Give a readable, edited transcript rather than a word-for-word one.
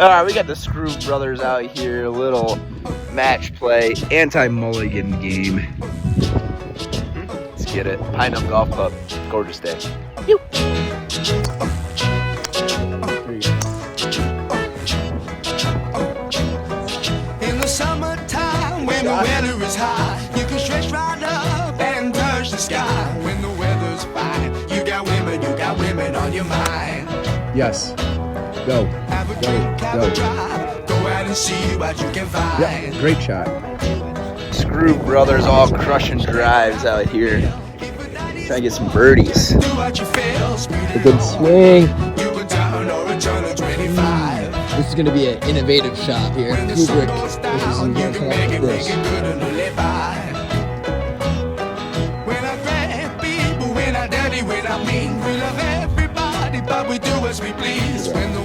Alright, we got the Skroove brothers out here, a little match play, anti-mulligan game. Let's get it. Pine Up Golf Club. Gorgeous day. In the summertime, when the weather is high, you can stretch right up and touch the sky. When the weather's fine, you got women on your mind. Yes. Go. Have a drink, have a drive, go out and see what you can find. Yeah, great shot. Skroove brothers all crushing drives out here. Trying to get some birdies. Do what you feel, speed A good swing. you can turn or return to 25. This is going to be an innovative shot here. When the sun Kubrick. goes This is down, you going can to make it this. good and live by. When I grab people, when I dirty, when I mean, we love everybody, but we do as we please. When the